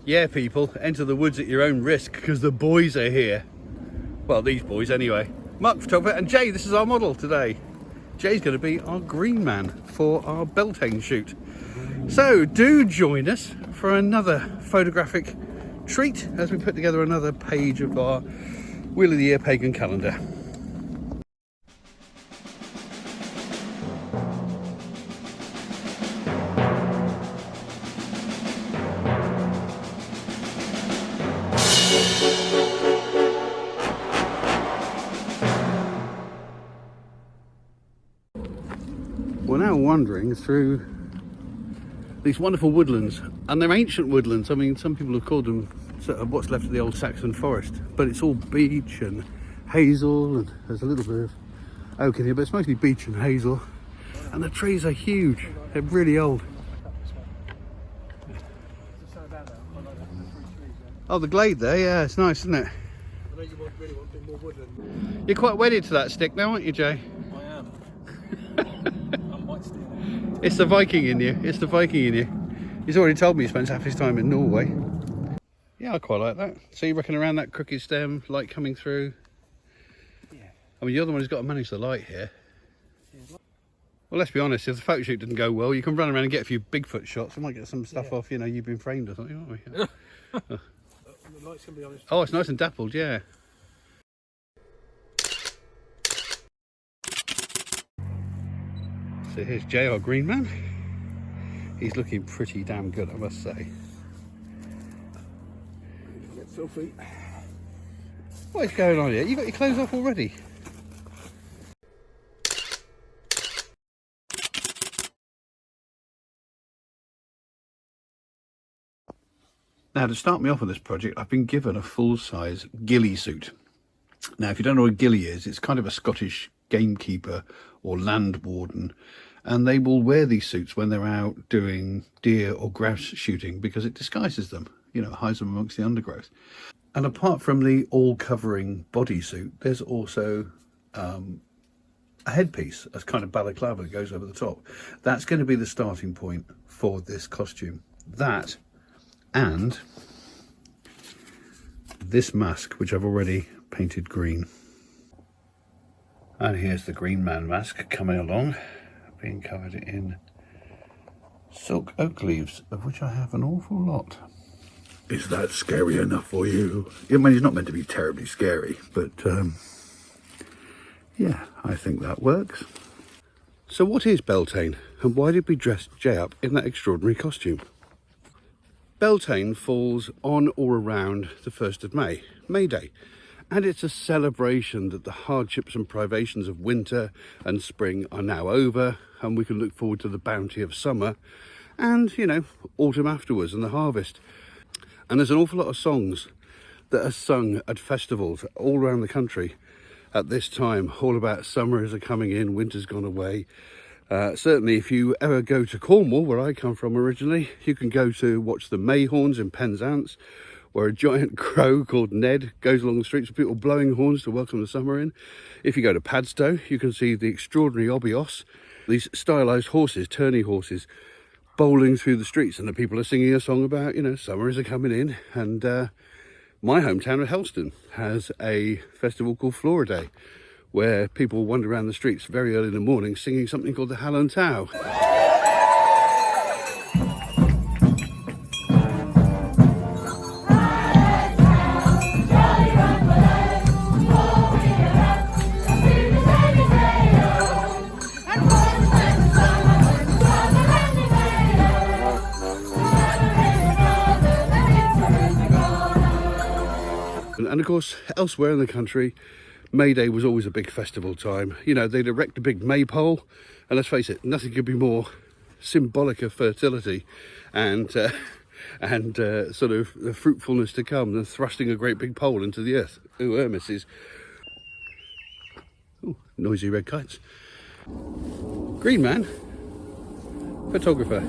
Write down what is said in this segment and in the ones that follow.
Yeah, people, enter the woods at your own risk because the boys are here. Well, these boys anyway. Mark, photographer, and Jay, this is our model today. Jay's going to be our green man for our Beltane shoot. So do join us for another photographic treat as we put together another page of our Wheel of the Year Pagan calendar. We're now wandering through these wonderful woodlands, and they're ancient woodlands. I mean, some people have called them sort of what's left of the old Saxon forest, but it's all beech and hazel, and there's a little bit of oak in here, but it's mostly beech and hazel. And the trees are huge, they're really old. Oh, the glade there, yeah, it's nice, isn't it? I know you really want a bit more woodland. You're quite wedded to that stick now, aren't you, Jay? I am. I might steal it. It's the Viking in you, it's the Viking in you. He's already told me he spends half his time in Norway. Yeah, I quite like that. So you reckon around that crooked stem, light coming through? Yeah. I mean, you're the one who's got to manage the light here. Well, let's be honest, if the photo shoot didn't go well, you can run around and get a few Bigfoot shots. We might get some stuff off, you know, you've been framed or something, aren't we? The light's going to be honest. Oh, it's nice and dappled, yeah. So here's Jay, our green man. He's looking pretty damn good, I must say. Get filthy. What is going on here? You got your clothes off already? Now, to start me off with this project, I've been given a full-size ghillie suit. Now, if you don't know what a ghillie is, it's kind of a Scottish gamekeeper or land warden, and they will wear these suits when they're out doing deer or grouse shooting because it disguises them, you know, hides them amongst the undergrowth. And apart from the all-covering bodysuit, there's also a headpiece, a kind of balaclava that goes over the top. That's going to be the starting point for this costume. That and this mask, which I've already painted green. And here's the green man mask coming along, being covered in silk oak leaves, of which I have an awful lot. Is that scary enough for you? I mean, it's not meant to be terribly scary, but yeah, I think that works. So what is Beltane, and why did we dress Jay up in that extraordinary costume? Beltane falls on or around the 1st of May, May Day, and it's a celebration that the hardships and privations of winter and spring are now over, and we can look forward to the bounty of summer and, you know, autumn afterwards and the harvest. And there's an awful lot of songs that are sung at festivals all around the country at this time, all about summer is coming in, winter's gone away. Certainly if you ever go to Cornwall, where I come from originally, you can go to watch the Mayhorns in Penzance, where a giant crow called Ned goes along the streets with people blowing horns to welcome the summer in. If you go to Padstow, you can see the extraordinary obios, these stylised horses, tourney horses, bowling through the streets, and the people are singing a song about, you know, summer is coming in. And my hometown of Helston has a festival called Folklore Day, where people wander around the streets very early in the morning singing something called the Hallan Tow. And of course, elsewhere in the country, May Day was always a big festival time. You know, they'd erect a big maypole, and let's face it, nothing could be more symbolic of fertility and sort of the fruitfulness to come than thrusting a great big pole into the earth. Ooh, misses. Ooh, noisy red kites. Green man, photographer.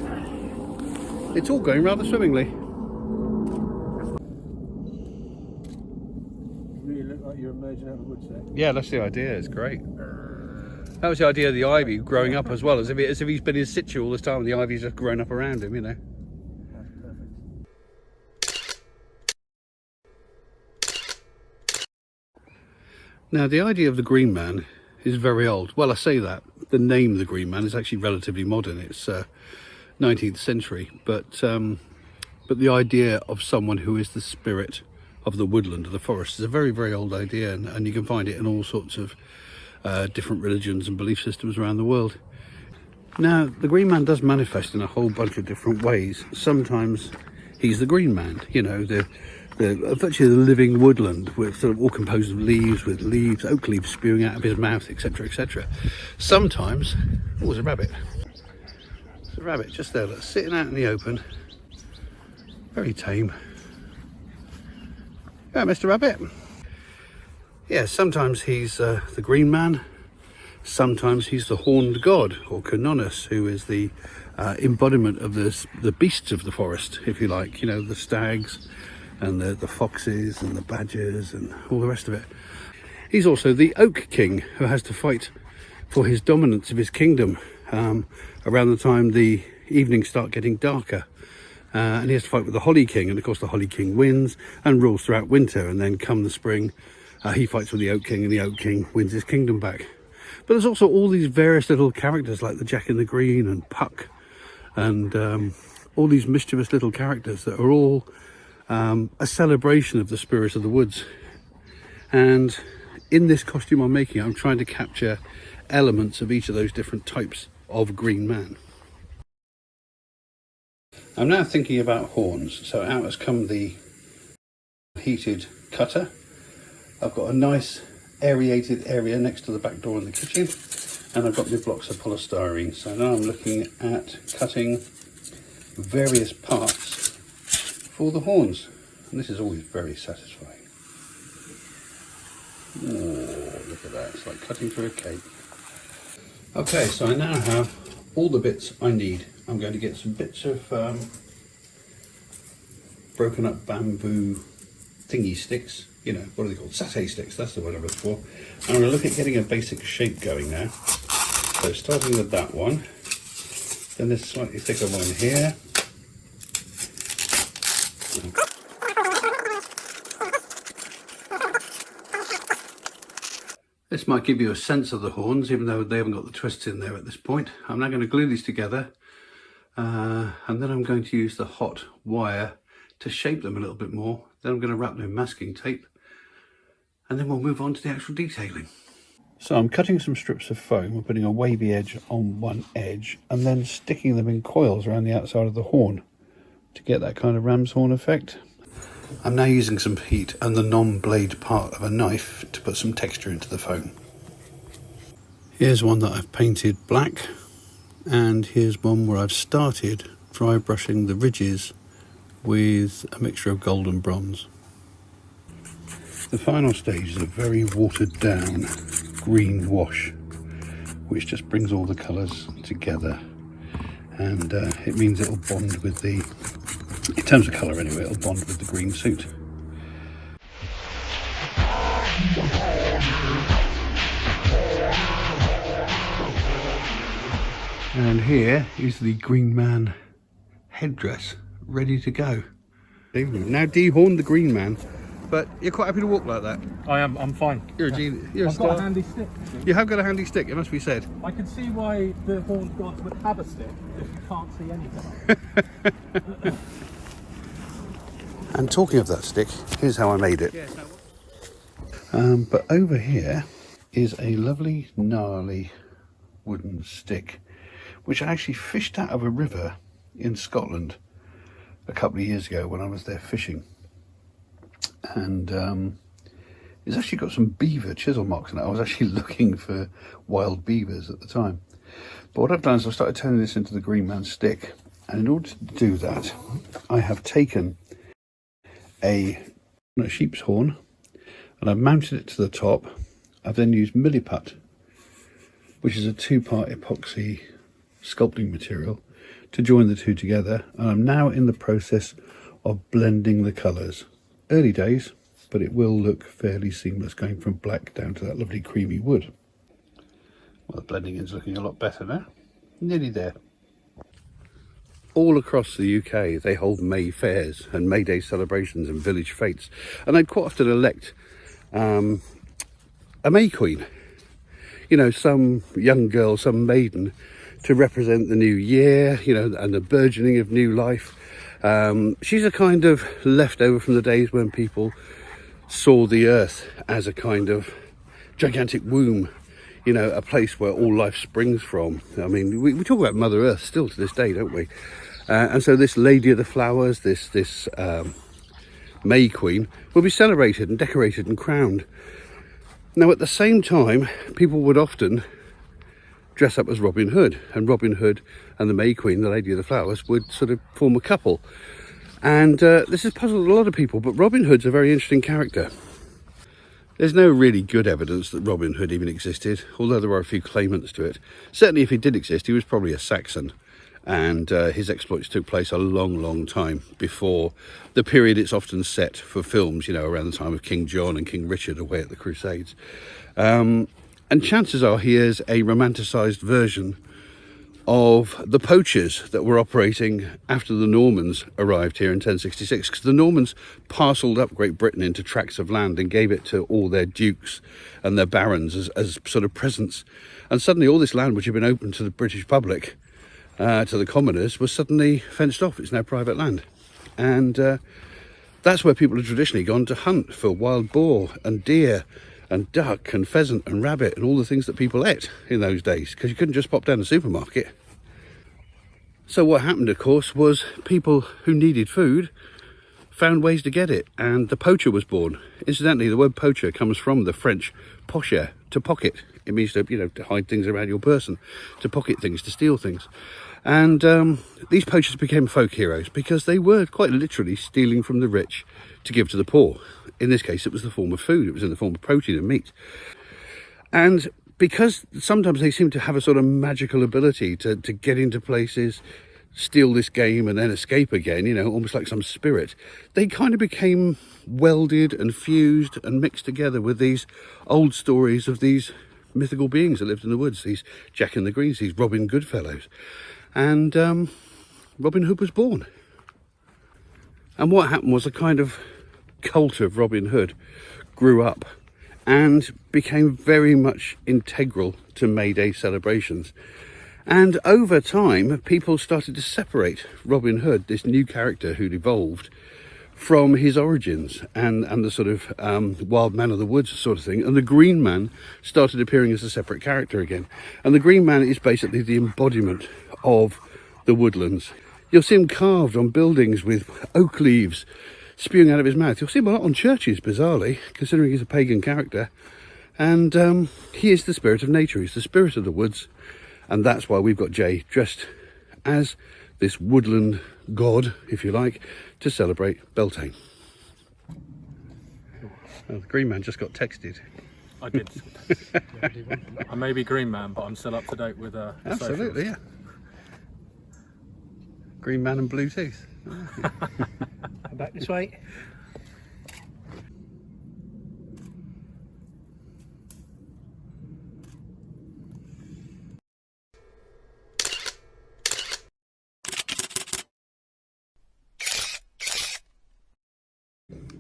It's all going rather swimmingly. You're emerging out of the woods there. Yeah, that's the idea. It's great. That was the idea of the ivy growing up as well, as if he's been in situ all this time and the ivy's just grown up around him, you know. That's perfect. Now, the idea of the Green Man is very old. Well, I say that. The name the Green Man is actually relatively modern. It's 19th century. But the idea of someone who is the spirit of the woodland, of the forest, is a very, very old idea. And you can find it in all sorts of different religions and belief systems around the world. Now, the Green Man does manifest in a whole bunch of different ways. Sometimes he's the Green Man, you know, virtually the living woodland, with sort of all composed of leaves, with leaves, oak leaves spewing out of his mouth, etc., etc. Sometimes, oh, there's a rabbit. There's a rabbit just there, look, sitting out in the open, very tame. Yeah, Mr. Rabbit. Yeah, sometimes he's the Green Man. Sometimes he's the horned god, or Canonis, who is the embodiment of the beasts of the forest, if you like. You know, the stags and the foxes and the badgers and all the rest of it. He's also the Oak King, who has to fight for his dominance of his kingdom around the time the evenings start getting darker. And he has to fight with the Holly King, and of course the Holly King wins and rules throughout winter, and then come the spring he fights with the Oak King, and the Oak King wins his kingdom back. But there's also all these various little characters like the Jack in the Green and Puck, and all these mischievous little characters that are all a celebration of the spirit of the woods. And in this costume I'm making, I'm trying to capture elements of each of those different types of Green Man. I'm now thinking about horns, so out has come the heated cutter. I've got a nice aerated area next to the back door in the kitchen, and I've got my blocks of polystyrene. So now I'm looking at cutting various parts for the horns, and this is always very satisfying. Oh, look at that, it's like cutting through a cake. Okay, so I now have all the bits I need. I'm going to get some bits of broken up bamboo thingy sticks. You know, what are they called? Satay sticks, that's the word I'm looking for. And I'm going to look at getting a basic shape going now. So starting with that one, then this slightly thicker one here. This might give you a sense of the horns, even though they haven't got the twists in there at this point. I'm now going to glue these together, and then I'm going to use the hot wire to shape them a little bit more. Then I'm going to wrap them in masking tape, and then we'll move on to the actual detailing. So I'm cutting some strips of foam and putting a wavy edge on one edge, and then sticking them in coils around the outside of the horn to get that kind of ram's horn effect. I'm now using some heat and the non-blade part of a knife to put some texture into the foam. Here's one that I've painted black, and here's one where I've started dry brushing the ridges with a mixture of gold and bronze. The final stage is a very watered down green wash, which just brings all the colours together, and it means it'll bond with the, in terms of colour anyway, it'll bond with the green suit. And here is the Green Man headdress ready to go. Now dehorn the Green Man, but you're quite happy to walk like that? I am, I'm fine. You're a genius. You're I've got a handy stick. You have got a handy stick, it must be said. I can see why the horned gods would have a stick if you can't see anything. And talking of that stick, here's how I made it. Yes, But over here is a lovely gnarly wooden stick, which I actually fished out of a river in Scotland a couple of years ago when I was there fishing. And it's actually got some beaver chisel marks in it. I was actually looking for wild beavers at the time. But what I've done is I've started turning this into the Green Man stick. And in order to do that, I have taken a sheep's horn and I've mounted it to the top. I've then used milliput, which is a 2-part epoxy sculpting material, to join the two together. And I'm now in the process of blending the colours. Early days, but it will look fairly seamless, going from black down to that lovely creamy wood. Well, the blending is looking a lot better now. Nearly there. All across the UK, they hold May fairs and May Day celebrations and village fetes, and they'd quite often elect a May Queen. You know, some young girl, some maiden, to represent the new year, you know, and the burgeoning of new life. She's a kind of leftover from the days when people saw the earth as a kind of gigantic womb, you know, a place where all life springs from. I mean, we talk about Mother Earth still to this day, don't we? And so this Lady of the Flowers, this May Queen, will be celebrated and decorated and crowned. Now, at the same time, people would often dress up as Robin Hood, and Robin Hood and the May Queen, the Lady of the Flowers, would sort of form a couple. And this has puzzled a lot of people, but Robin Hood's a very interesting character. There's no really good evidence that Robin Hood even existed, although there are a few claimants to it. Certainly, if he did exist, he was probably a Saxon, and his exploits took place a long time before the period it's often set for films, you know, around the time of King John and King Richard away at the Crusades. And chances are he is a romanticised version of the poachers that were operating after the Normans arrived here in 1066, because the Normans parcelled up Great Britain into tracts of land and gave it to all their dukes and their barons as sort of presents. And suddenly all this land which had been open to the British public, to the commoners, was suddenly fenced off. It's now private land. And that's where people have traditionally gone to hunt for wild boar and deer and duck and pheasant and rabbit and all the things that people ate in those days, because you couldn't just pop down the supermarket. So what happened, of course, was people who needed food found ways to get it, and the poacher was born. Incidentally, the word poacher comes from the French pocher, to pocket. It means to, you know, to hide things around your person, to pocket things, to steal things. And these poachers became folk heroes because they were quite literally stealing from the rich to give to the poor. In this case, it was the form of food. It was in the form of protein and meat. And because sometimes they seem to have a sort of magical ability to get into places, steal this game and then escape again, you know, almost like some spirit, they kind of became welded and fused and mixed together with these old stories of these mythical beings that lived in the woods, these Jack and the Greens, these Robin Goodfellows. And Robin Hood was born. And what happened was a kind of cult of Robin Hood grew up and became very much integral to May Day celebrations. And over time, people started to separate Robin Hood, this new character who'd evolved, from his origins and the sort of wild man of the woods sort of thing. And the Green Man started appearing as a separate character again. And the Green Man is basically the embodiment of the woodlands. You'll see him carved on buildings with oak leaves spewing out of his mouth. You'll see him a lot on churches, bizarrely, considering he's a pagan character. And he is the spirit of nature. He's the spirit of the woods. And that's why we've got Jay dressed as this woodland god, if you like, to celebrate Beltane. Oh, the Green Man just got texted. I did. I may be Green Man, but I'm still up to date with absolutely, yeah. Green Man and blue teeth. Back this way.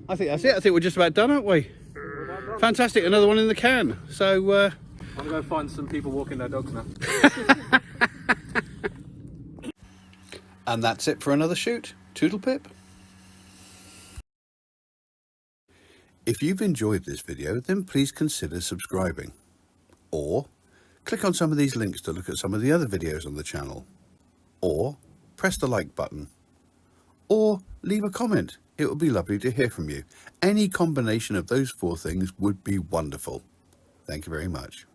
I think that's it. I think we're just about done, aren't we? Fantastic, another one in the can. So I'm gonna go find some people walking their dogs now. And that's it for another shoot. Toodle-pip. If you've enjoyed this video, then please consider subscribing. Or click on some of these links to look at some of the other videos on the channel. Or press the like button. Or leave a comment. It would be lovely to hear from you. Any combination of those four things would be wonderful. Thank you very much.